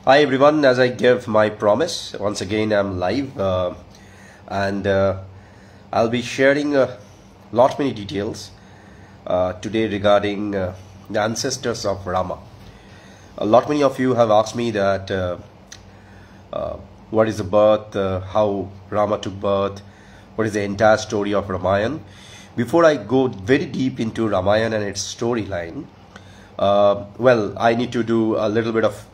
Hi everyone, as I give my promise, once again I'm live and I'll be sharing a lot many details today regarding the ancestors of Rama. A lot many of you have asked me that what is the birth, how Rama took birth, what is the entire story of Ramayana. Before I go very deep into Ramayana and its storyline, well, I need to do a little bit of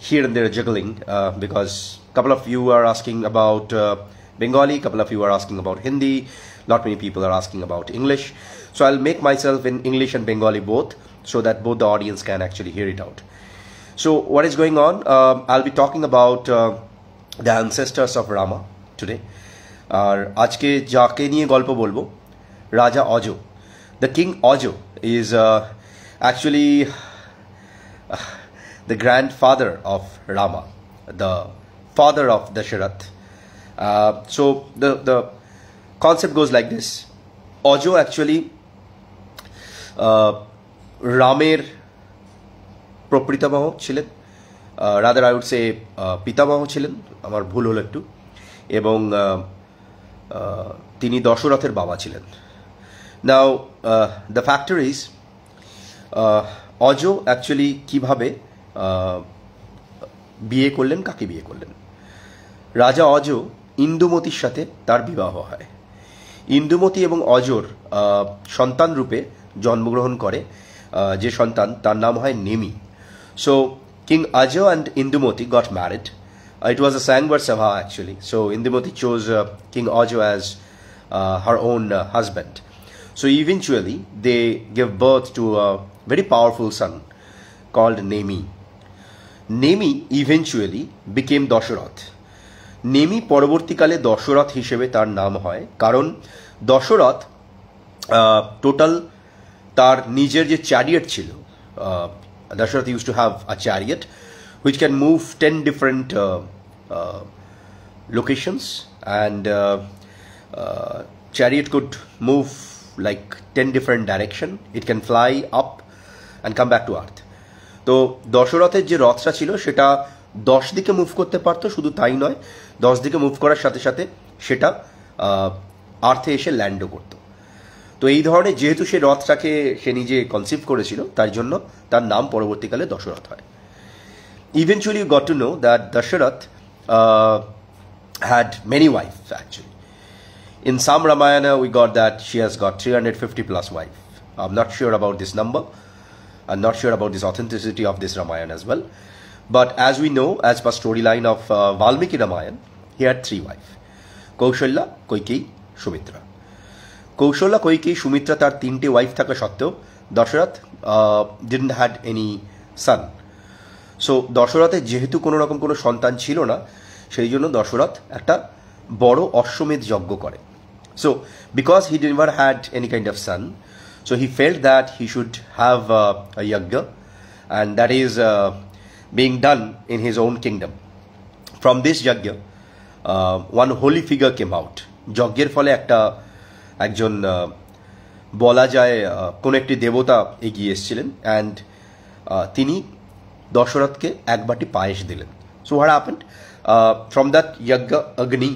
here and there juggling because a couple of you are asking about Bengali, a couple of you are asking about Hindi, not many people are asking about English. So I'll make myself in English and Bengali both so that both the audience can actually hear it out. So what is going on? I'll be talking about the ancestors of Rama today. আর আজকে যাকে নিয়ে গল্প বলবো রাজা অজো. The king Ojo is actually the grandfather of Rama, the father of Dashratha. So the concept goes like this. Ojo actually Ramer প্রপিতামহ ছিলেন, rather I would say পিতামহ ছিলেন, আমার ভুল হলো একটু, এবং তিনি দশরথের বাবা ছিলেন. Now the factor is অজো actually কিভাবে বিয়ে করলেন, কাকে বিয়ে করলেন. রাজা অজো ইন্দুমতির সাথে তার বিবাহ হয়. ইন্দুমতি এবং অজোর সন্তান রূপে জন্মগ্রহণ করে যে সন্তান, তার নাম হয় নেমি. So King Ajo and Indumoti got married. It was a Sangvar Sabha actually. So Indumoti chose King Ojo as her own husband. So eventually they gave birth to a very powerful son called Nemi. Nemi eventually became Dashratha. Nemi পরবর্তীকালে দশরথ হিসেবে তার নাম হয়, কারণ Dasharath total তার নিজের যে chariot ছিল, Dashratha used to have a chariot which can move 10 different locations, and chariot could move like 10 different direction. It can fly up and come back to earth. তো দশরথের যে রথটা ছিল সেটা 10 দিকে মুভ করতে পারতো, শুধু তাই নয় 10 দিকে মুভ করার সাথে সাথে সেটা আর্থে এসে ল্যান্ডও করতো. তো এই ধরনের যেহেতু সে রথটাকে সে নিজে কনসিভ করেছিল, তার জন্য তার নাম পরবর্তীকালে দশরথ হয়. Eventually you got to know that Dashratha had many wives actually. In some Ramayana we got that she has got 350 plus wives. I'm not sure about this number. I'm not sure about this authenticity of this Ramayana as well. But as we know, as per storyline of Valmiki Ramayana, he had 3 wives. Kaushalya, Kaikeyi, Sumitra. Kaushalya, Kaikeyi, Sumitra তার 3টে wife থাকা সত্ত্বেও Dasharath didn't had any son. So দশরথের যেহেতু কোনো রকম কোনো সন্তান ছিল না, সেই জন্য দশরথ একটা বড় অশ্বমেধ যজ্ঞ করে. So because he never had any kind of son, so he felt that he should have a yagya, and that is being done in his own kingdom. From this yagya, one holy figure came out. যজ্ঞের ফলে একজন বলা যায় কোন একটি দেবতা এগিয়ে এসেছিলেন, and তিনি দশরথকে এক বাটি পায়েস দিলেন. So what happened? From that yagya agni,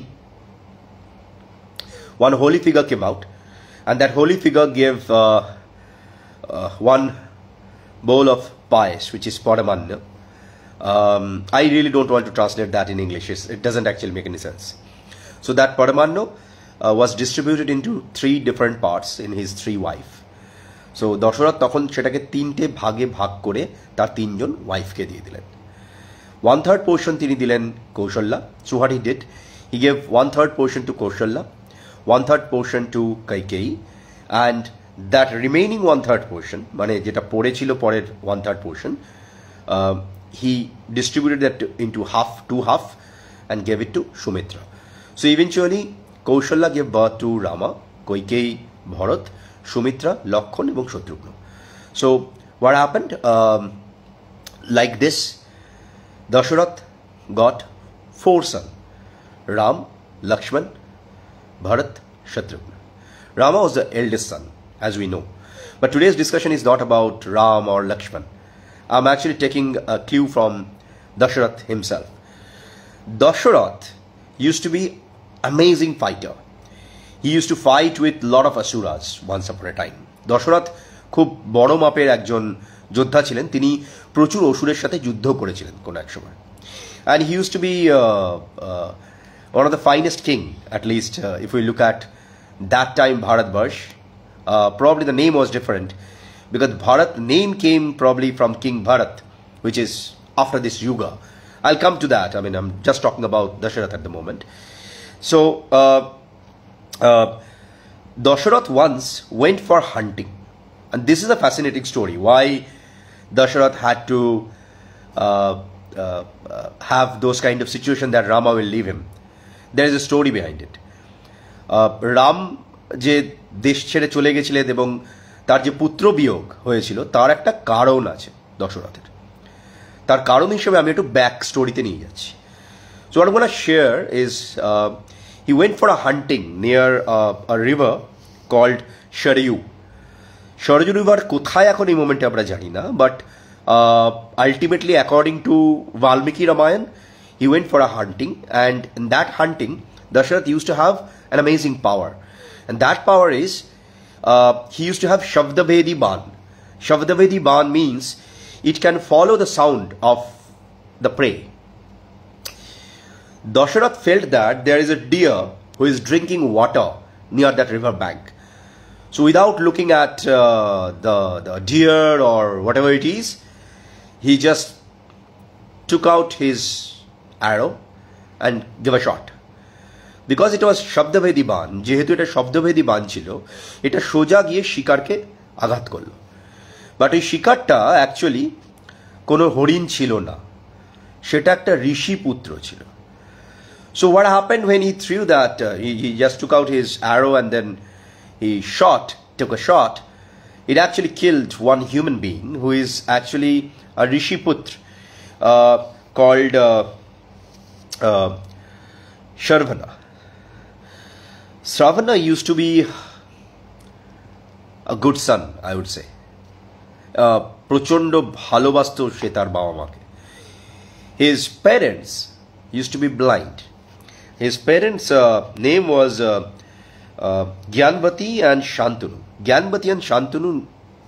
one holy figure came out, and that holy figure gave one bowl of payas, which is paramanna. I really don't want to translate that in English. It doesn't actually make any sense. So that paramanna was distributed into 3 different parts in his 3 wives. So Dasharath তখন সেটাকে 3টে ভাগে ভাগ করে তার 3 জন ওয়াইফকে দিয়ে দিলেন. 1/3 portion তিনি দিলেন Kaushalya. So what he did, he gave 1/3 portion to Kaushalya, 1/3 portion to Kaikeyi, and that remaining 1/3 portion, মানে যেটা পড়েছিল পরের 1/3 portion, he distributed that into two half and gave it to Sumitra. So eventually Kaushalya gave birth to Rama, Kaikeyi, Bharat, Sumitra, Lakshman এবং Shatrugna. So what happened? Like this, Dashratha got 4 sons: Ram, Lakshman, Bharat, Shatrugna. Rama was the eldest son, as we know. But today's discussion is not about Ram or Lakshman. I'm actually taking a clue from Dashrath himself. Dashrath used to be amazing fighter. He used to fight with lot of asuras once upon a time. Dashrath খুব বড় মাপের একজন যোদ্ধা ছিলেন, তিনি প্রচুর অসুরের সাথে যুদ্ধ করেছিলেন কোন এক সময়। And he used to be one of the finest king, at least if we look at that time Bharatvarsh. Probably the name was different because Bharat name came probably from King Bharat, which is after this yuga. I'll come to that. I mean, I'm just talking about Dashratha at the moment. So Dashrath once went for hunting, and this is a fascinating story. Why Dashrath had to have those kind of situation that Rama will leave him. There is a story behind it. Ram যে দেশ ছেড়ে চলে গেছিলেন এবং তার যে পুত্র বিয়োগ হয়েছিল তার একটা কারণ আছে দশরথের। তার কারণ হিসেবে আমি একটু ব্যাক স্টোরিতে নিয়ে যাচ্ছি। So what I'm going to share is he went for a hunting near a river called Sharayu. Sharayu river কোথায় এখন এই মোমেন্টে আমরা জানি না, but ultimately according to Valmiki Ramayana he went for a hunting, and in that hunting Dashrath used to have an amazing power, and that power is he used to have Shabdavedi Ban. Shabdavedi Ban means it can follow the sound of the prey. Dashrath felt that there is a deer who is drinking water near that river bank. So without looking at the deer or whatever it is, he just took out his arrow and gave a shot. Because it was Shabdavedi Ban, যেহেতু এটা শব্দভেদী বান ছিল, এটা সোজা গিয়ে শিকারকে আঘাত করলো। But এই শিকারটা actually কোনো হরিণ ছিল না, সেটা একটা ঋষি পুত্র ছিল। So what happened when he threw that, he just took out his arrow and then he took a shot, it actually killed one human being who is actually a Rishi Putra called Shravana. Shravana used to be a good son, I would say. প্রচণ্ড ভালোবাসতো সে তার বাবা মাকে। His parents used to be blind. His parents' name was Gyanvati and Shantanu. Gyanvati and Shantanu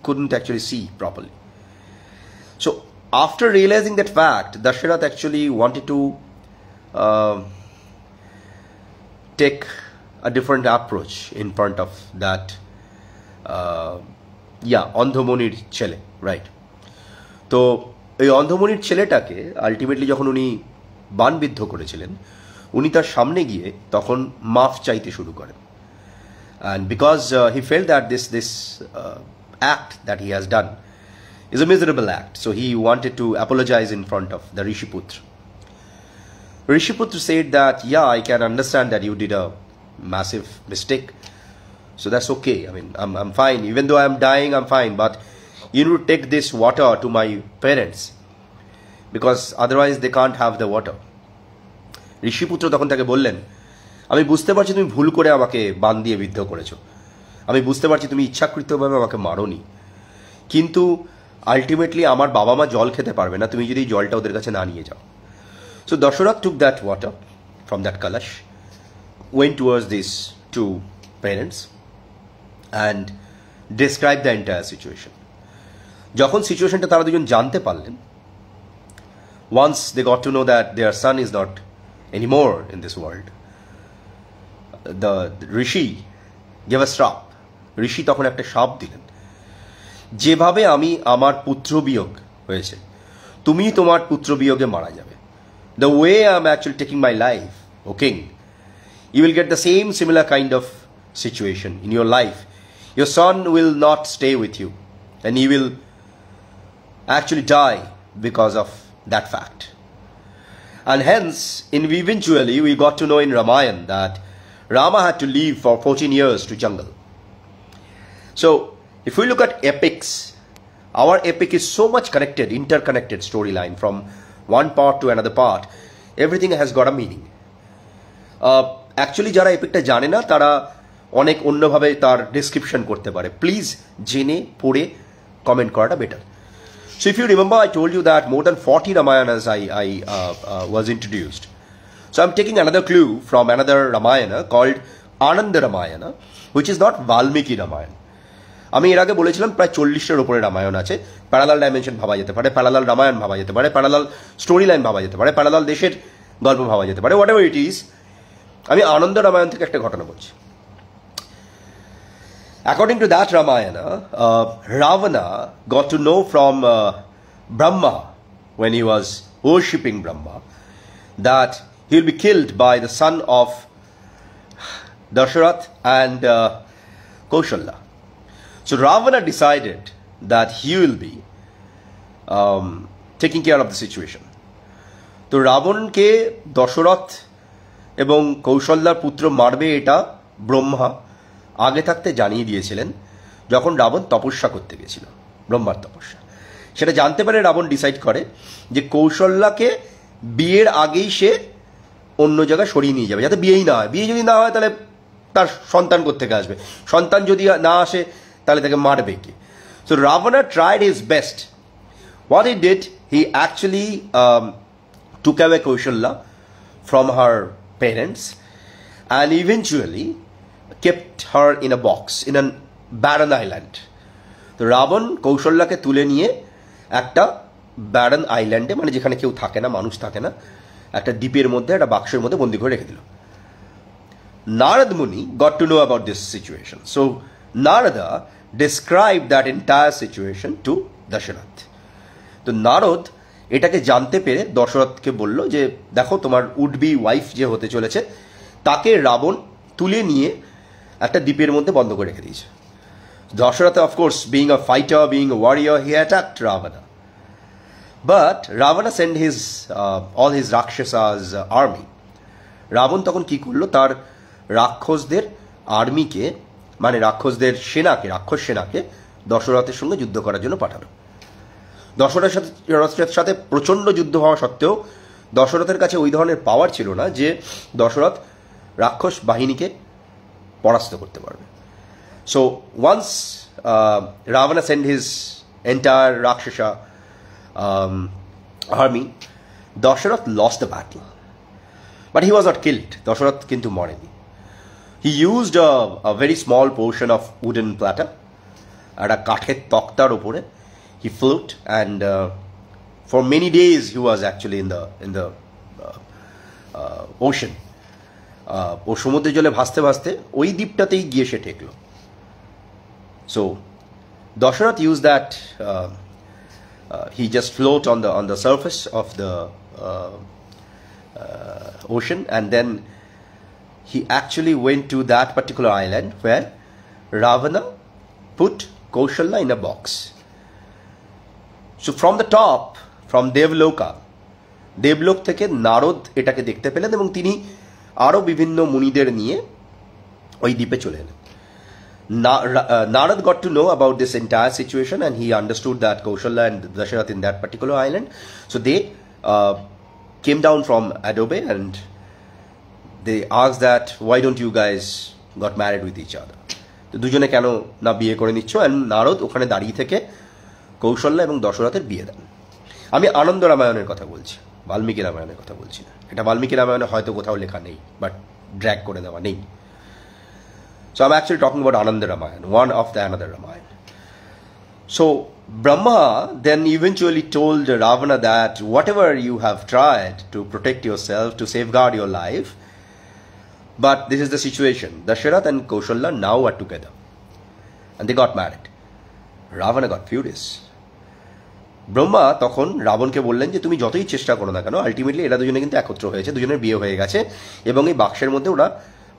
couldn't actually see properly. So after realizing that fact, Dashrath actually wanted to take a different approach in front of that অন্ধমনির ছেলে, right? তো এই অন্ধমনির ছেলেটাকে ultimately যখন উনি বানবিদ্ধ করেছিলেন, উনি তার সামনে গিয়ে তখন মাফ চাইতে শুরু করেন। And because he felt that this act that he has done is a miserable act, so he wanted to apologize in front of the Rishiputra. Rishiputra said that, yeah, I can understand that you did a massive mistake, so that's okay. I mean, I'm fine. Even though I'm dying, I'm fine. But you need to take this water to my parents, because otherwise they can't have the water. ঋষিপুত্র তখন তাকে বললেন, আমি বুঝতে পারছি তুমি ভুল করে আমাকে বান দিয়ে বিদ্ধ করেছো, আমি বুঝতে পারছি তুমি ইচ্ছাকৃতভাবে আমাকে মারোনি, কিন্তু আলটিমেটলি আমার বাবা মা জল খেতে পারবে না তুমি যদি জলটা ওদের কাছে না নিয়ে যাও। So Dashrath took that water from that kalash, went towards these two parents and described the entire situation. যখন সিচুয়েশনটা তারা দুজন জানতে পারলেন, once they got to know that their son is not anymore in this world, the rishi gave a শ্রাপ। ঋষি তখন একটা শাপ দিলেন, যেভাবে আমি আমার পুত্র বিয়োগ হয়েছে তুমি তোমার পুত্র বিয়োগে মারা যাবে। The way I'm actually taking my life, O king, you will get the same similar kind of situation in your life. Your son will not stay with you, and he will actually die because of that fact. And hence, eventually, we got to know in Ramayana that Rama had to leave for 14 years to jungle. So, if we look at epics, our epic is so much connected, interconnected storyline from one part to another part. Everything has got a meaning. Actually, যারা এপিকটা জানে না তারা অনেক অন্যভাবে তার description করতে পারে। Please জেনে পড়ে কমেন্ট করাটা better. So if you remember, I told you that more than 40 Ramayanas I was introduced. So I'm taking another clue from another Ramayana called Ananda Ramayana, which is not Valmiki Ramayana. আমি এর আগে বলেছিলাম প্রায় 40টার উপরে রামায়ণ আছে। Parallel dimension ভাবা যেতে পারে, প্যারালাল রামায়ণ ভাবা যেতে পারে, প্যারালাল স্টোরি লাইন ভাবা যেতে পারে, প্যারালাল দেশের গল্প ভাবা যেতে পারে, হোয়াট এভার ইট ইজ। আমি আনন্দ রামায়ণ থেকে একটা ঘটনা বলছি। According to that Ramayana, Ravana got to know from Brahma, when he was worshipping Brahma, that he will be killed by the son of Dashratha and Kaushalya. So Ravana decided that he will be taking care of the situation. তো রাবণকে দশরথ এবং কৌশল্যার পুত্র মারবে এটা ব্রহ্মা আগে থাকতে জানিয়ে দিয়েছিলেন যখন রাবণ তপস্যা করতে গেছিল, ব্রহ্মার তপস্যা। সেটা জানতে পারে রাবণ ডিসাইড করে যে কৌশল্যাকে বিয়ের আগেই সে অন্য জায়গায় সরিয়ে নিয়ে যাবে, যাতে বিয়েই না হয়। বিয়ে যদি না হয় তাহলে তার সন্তান কোত্থেকে আসবে, সন্তান যদি না আসে তাহলে তাকে মারবে কি। So Ravana tried his best. What he did, he actually took away Kaushalya from her parents and eventually kept her in a box in a barren island. তো রাবণ কৌশল্যাকে তুলে নিয়ে একটা ব্যারন আইল্যান্ডে, মানে যেখানে কেউ থাকে না, মানুষ থাকে না, একটা দ্বীপের মধ্যে একটা বাক্সের মধ্যে বন্দি করে রেখে দিল। Narad Muni got to know about this situation. So Narada described that entire situation to Dashratha. তো নারদ এটাকে জানতে পেরে দশরথকে বলল যে দেখো, তোমার উড বি ওয়াইফ যে হতে চলেছে তাকে রাবণ তুলে নিয়ে একটা দ্বীপের মধ্যে বন্ধ করে রেখে দিয়েছে। Dashratha, of course, being a fighter, being a warrior, he attacked Ravana. But Ravana sent his all his Rakshasas army. Ravan তখন কি করলো, তার রাক্ষসদের আর্মিকে, মানে রাক্ষসদের সেনাকে, রাক্ষস সেনাকে দশরথের সঙ্গে যুদ্ধ করার জন্য পাঠালো। দশরথের সাথে প্রচণ্ড যুদ্ধ হওয়া সত্ত্বেও দশরথের কাছে ওই ধরনের পাওয়ার ছিল না যে দশরথ রাক্ষস বাহিনীকে পরাস্ত করতে পারবে। So once Ravana sent his entire Rakshasa army, Dashrath lost the battle. But he was not killed. Dashrath কিন্তু মরেনি। He used a very small portion of wooden platter, একটা কাঠের তক্তার উপরে he floated, and for many days he was actually in the ocean. ও সমুদ্রের জলে ভাসতে ভাসতে ওই দ্বীপটাতেই গিয়ে সে ঠেকলো। So Dashrath used that, he just float on the surface of the ocean, and then he actually went to that particular island where Ravana put Kaushalya in a box. So from the top, from Devlok থেকে নারদ এটাকে দেখতে পেলেন এবং তিনি আরও বিভিন্ন মুনিদের নিয়ে ওই দ্বীপে চলে এলেন। Narad got to know about this entire situation, and he understood that Kaushalya and Dashratha in that particular island. So they came down from Adobe and they asked that, why don't you guys got married with each other? তো দুজনে কেন না বিয়ে করে নিচ্ছ? and Narad ওখানে দাঁড়িয়ে থেকে কৌশল্যা এবং দশরথের বিয়ে দেন। আমি আনন্দ রামায়ণের কথা বলছি, বাল্মীকি রামায়ণের কথা বলছি না। এটা বাল্মীকি রামায়ণে হয়তো কোথাও লেখা নেই, বাট ড্র্যাগ করে দেওয়া নেই। So I'm actually talking about Ananda Ramayana, one of the Ananda Ramayana. So Brahma then eventually told Ravana that whatever you have tried to protect yourself, to safeguard your life, but this is the situation. Dashratha and Kaushalya now are together, and they got married. Ravana got furious. Brahma তখন রাবণকে বললেন যে তুমি যতই চেষ্টা করো না কেন, আলটিমেটলি এরা দুজনে কিন্তু একত্র হয়েছে, দুজনের বিয়ে হয়ে গেছে, এবং এই বাক্সের মধ্যে ওরা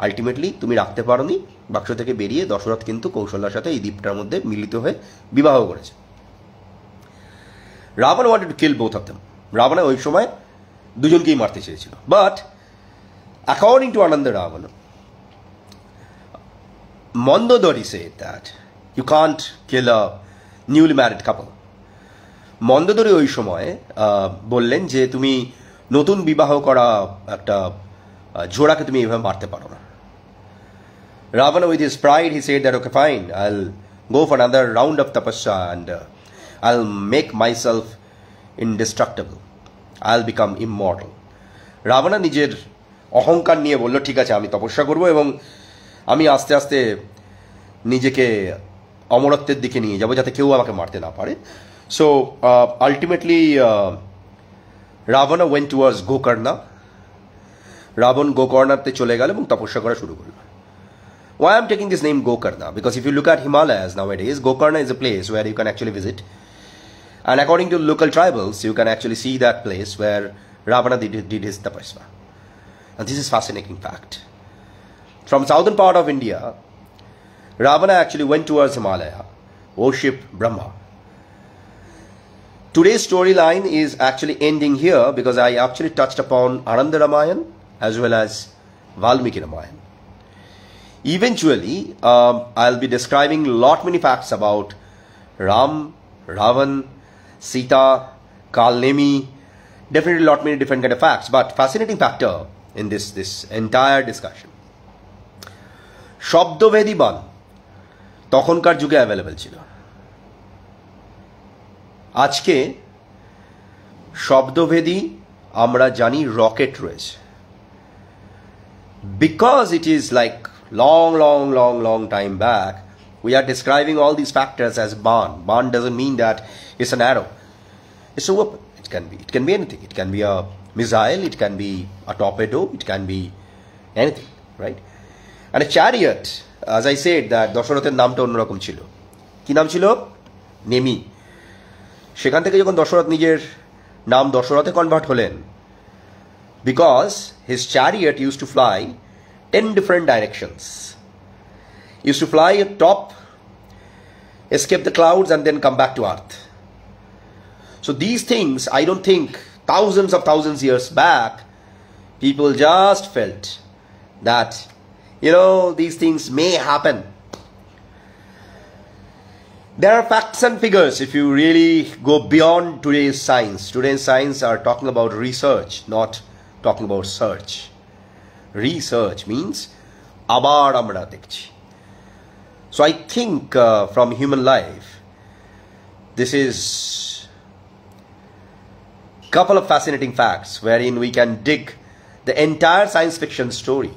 আলটিমেটলি তুমি রাখতে পারোনি। বাক্স থেকে বেরিয়ে দশরথ কিন্তু কৌশল্যার সাথে এই দ্বীপটার মধ্যে মিলিত হয়ে বিবাহ করেছে। Ravan wanted to kill both of them. Ravan ওই সময় দুজনকেই মারতে চেয়েছিল। But according to Ananda Ravan, Mandodari said that you can't kill a newly married couple. Mandodari ওই সময় বললেন যে তুমি নতুন বিবাহ করা একটা জোড়াকে তুমি এইভাবে মারতে পারো না। Ravana, with his pride, he said that, okay, fine, I'll go for another round of tapasya and I'll make myself indestructible. I'll become immortal. Ravana নিজের অহংকার নিয়ে বলল, ঠিক আছে আমি তপস্যা করব এবং আমি আস্তে আস্তে নিজেকে অমরত্বের দিকে নিয়ে যাব যাতে কেউ আমাকে মারতে না পারে। So ultimately Ravana went towards Gokarna. Ravan গোকর্ণাতে চলে গেল এবং তপস্যা করা শুরু করল। Why I'm taking this name Gokarna? Because if you look at Himalayas nowadays, Gokarna is a place where you can actually visit. And according to local tribals, you can actually see that place where Ravana did his tapasya. And this is fascinating fact. From southern part of India, Ravana actually went towards Himalaya, worshipped Brahma. Today's storyline is actually ending here because I actually touched upon Ananda Ramayana as well as Valmiki Ramayana. Eventually, I'll be describing many facts about Ram, Ravan, Sita, Kalnemi, definitely many different kind of facts, but fascinating factor in this entire discussion. শব্দভেদী বাণ তখনকার যুগে available ছিল। আজকে শব্দভেদী আমরা জানি rocket রয়েছে। Because it is like long time back, we are describing all these factors as Ban. Ban doesn't mean that it's an arrow. It's a weapon. It can be anything. It can be a missile. It can be a torpedo. It can be anything, right? And a chariot, as I said, that Dashrathaর নামটা অন্যরকম ছিল। কি নাম ছিল? নেমি। সেখান থেকে যখন দশরথ নিজের নাম দশরথে কনভার্ট হলেন, because his chariot used to fly 10 different directions. He used to fly at top, escape the clouds, and then come back to earth. So these things, I don't think thousands years back, people just felt that, these things may happen. There are facts and figures if you really go beyond today's science. Today's science are talking about research, not talking about search. Research means abar amra dekhchi. So I think from human life, this is couple of fascinating facts wherein we can dig the entire science fiction story.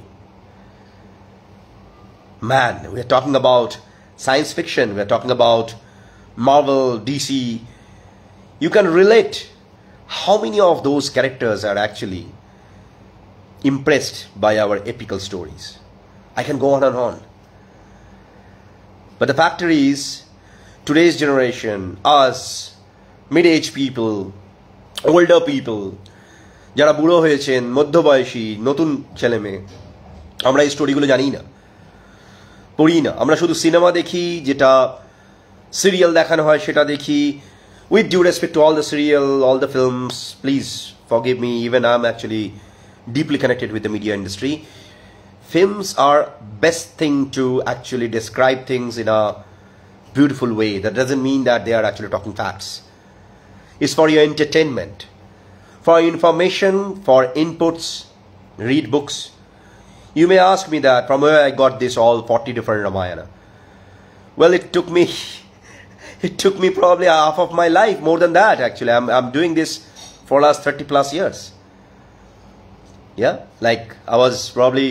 Man, we are talking about science fiction, we are talking about Marvel, DC. You can relate how many of those characters are actually impressed by our epical stories. I can go on and on. But the fact is, today's generation, us, mid-age people, older people, যারা বুড়ো হয়েছেন, মধ্যবয়সী, নতুন ছেলেমেয়ে, আমরা এই স্টোরিগুলো জানি না, পড়ি না। আমরা শুধু সিনেমা দেখি, যেটা সিরিয়াল দেখানো হয় সেটা দেখি। With due respect to all the serial, all the films, please forgive me, even I'm actually deeply connected with the media industry. Films are best thing to actually describe things in a beautiful way. That doesn't mean that they are actually talking facts. It's for your entertainment, for information, for inputs. Read books. You may ask me that from where I got this all 40 different Ramayana. Well, it took me probably half of my life, more than that actually. I'm doing this for last 30 plus years. Yeah, like I was probably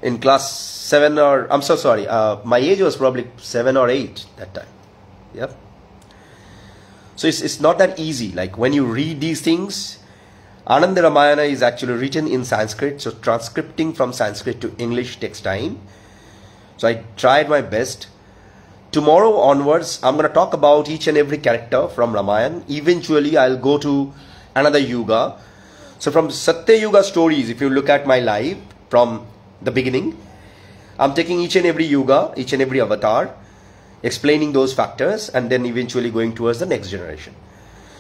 in class 7 or, I'm so sorry, my age was probably 7 or 8 that time. Yep. So it's not that easy. Like when you read these things, Ananda Ramayana is actually written in Sanskrit, so transcripting from Sanskrit to English takes time. So I tried my best. Tomorrow onwards, I'm going to talk about each and every character from Ramayana. Eventually, I'll go to another yuga. So from Satya Yuga stories, if you look at my life from the beginning, I'm taking each and every yuga, each and every avatar, explaining those factors, and then eventually going towards the next generation.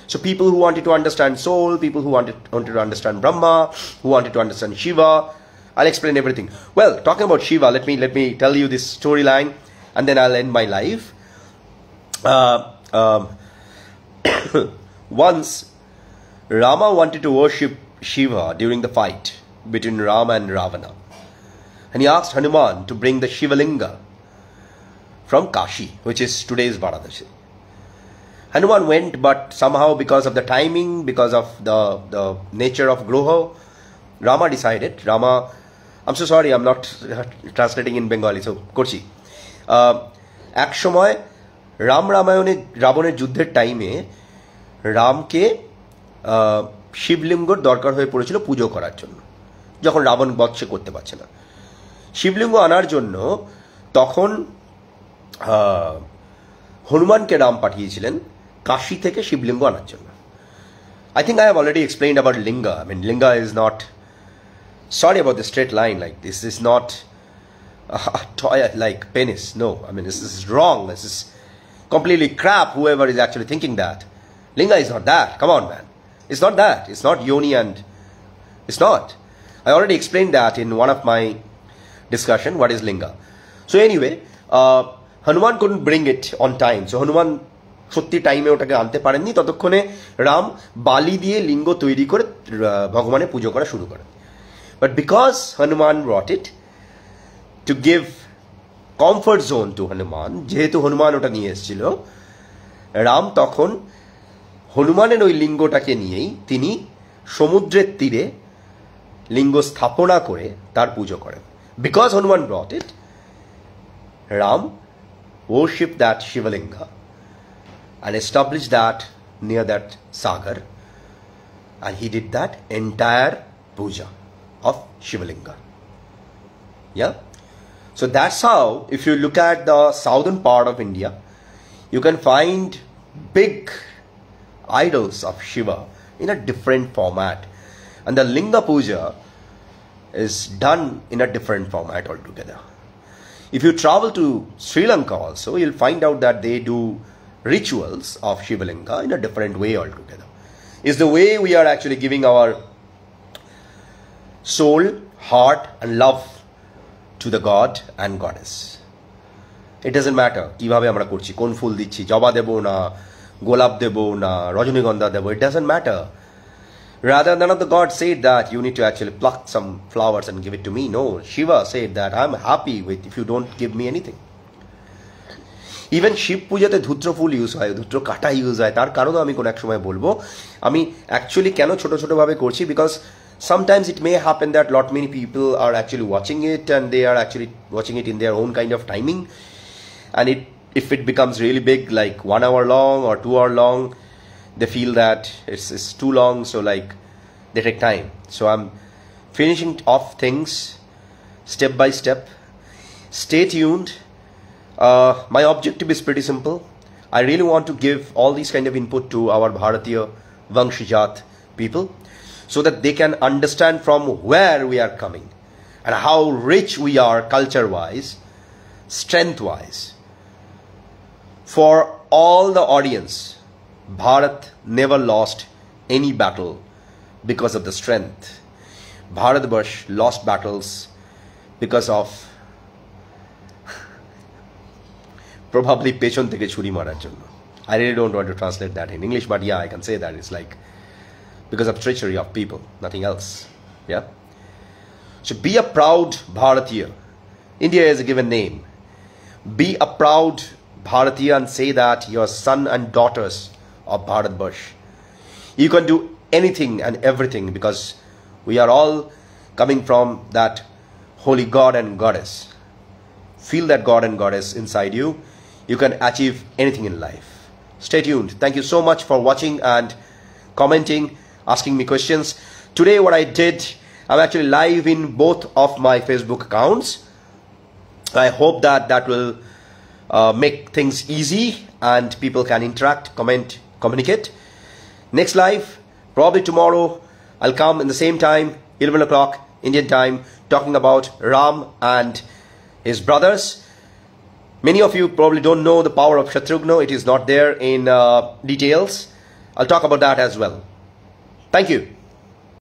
So people who wanted to understand soul, people who wanted to understand Brahma, who wanted to understand Shiva, I'll explain everything. Well, talking about Shiva, let me tell you this storyline, and then I'll end my life. Once, Rama wanted to worship Shiva during the fight between Rama and Ravana. And he asked Hanuman to bring the Shivalinga from Kashi, which is today's Varanasi. Hanuman went, but somehow because of the timing, because of the nature of Groho, Rama decided. Rama, I'm so sorry, I'm not translating in Bengali, so করছি এক সময় রামায়ণে রাবণের যুদ্ধের টাইমে রামকে শিবলিঙ্গর দরকার হয়ে পড়েছিল পুজো করার জন্য, যখন রাবণ বধ সে করতে পারছে না। শিবলিঙ্গ আনার জন্য তখন হনুমানকে রাম পাঠিয়েছিলেন কাশী থেকে শিবলিঙ্গ আনার জন্য। I think I have already explained about linga. I mean, linga is not, sorry about the straight line, like this is not a toy like penis. No, I mean, this is wrong. This is completely crap, whoever is actually thinking that. Linga is not that. Come on, man. It's not that. It's not yoni, and it's not. I already explained that in one of my discussion, what is linga. So anyway, Hanuman couldn't bring it on time. So Hanuman সত্যি টাইমে ওটাকে আনতে পারেননি, ততক্ষণে রাম বালি দিয়ে লিঙ্গ তৈরি করে ভগবানের পুজো করা শুরু করেন। But because Hanuman brought it to give comfort zone to Hanuman, যেহেতু হনুমান ওটা নিয়ে এসেছিল, রাম তখন হনুমানের ওই লিঙ্গটাকে নিয়েই তিনি সমুদ্রের তীরে লিঙ্গ স্থাপনা করে তার পুজো করেন। Because Hanuman brought it, Ram worship that Shivalinga and establish that near that sagar, and he did that entire puja of Shivalinga. Yeah, so that's how, if you look at the southern part of India, you can find big idols of Shiva in a different format, and the linga puja is done in a different format altogether. If you travel to Sri Lanka also, you'll find out that they do rituals of Shivalinga in a different way altogether. It's the way we are actually giving our soul, heart and love to the God and Goddess. It doesn't matter কিভাবে আমরা করছি, কোন ফুল দিচ্ছি, জবা দেব না, গোলাপ দেব না, রজনীগন্ধা দেব, it doesn't matter. Rather, none of the gods said that you need to actually pluck some flowers and give it to me. No, Shiva said that I'm happy with if you don't give me anything. Even Shiva পূজাতে ধুত্র ফুল use হয়, ধুত্র কাটা use হয়, তার কারণও আমি কোনো এক সময় বলবো। আমি অ্যাকচুয়ালি কেন ছোটো ছোটোভাবে করছি, because sometimes it may happen that lot many people are actually watching it, and they are actually watching it in their own kind of timing, and if it becomes really big, like 1 hour long or 2 hour long, they feel that it's too long, so like they take time. So I'm finishing off things step by step. Stay tuned. My objective is pretty simple. I really want to give all these kind of input to our Bharatiya Vanshijat people, so that they can understand from where we are coming and how rich we are culture wise, strength wise. For all the audience, Bharat never lost any battle because of the strength. Bharatvarsh lost battles because of probably পেছন থেকে ছুরি মারার জন্য. I really don't want to translate that in English, but yeah, I can say that it's like because of treachery of people, nothing else. Yeah. So be a proud Bharatiya. India is a given name. Be a proud Bharatiya and say that your son and daughters of Bharatvarsh. You can do anything and everything, because we are all coming from that holy God and Goddess. Feel that God and Goddess inside you. You can achieve anything in life. Stay tuned. Thank you so much for watching and commenting, asking me questions. Today what I did, I'm actually live in both of my Facebook accounts. I hope that that will make things easy and people can interact, comment, communicate. Next live, probably tomorrow, I'll come in the same time, 11 o'clock Indian time, talking about Ram and his brothers. Many of you probably don't know the power of Shatrugna. It is not there in details. I'll talk about that as well. Thank you.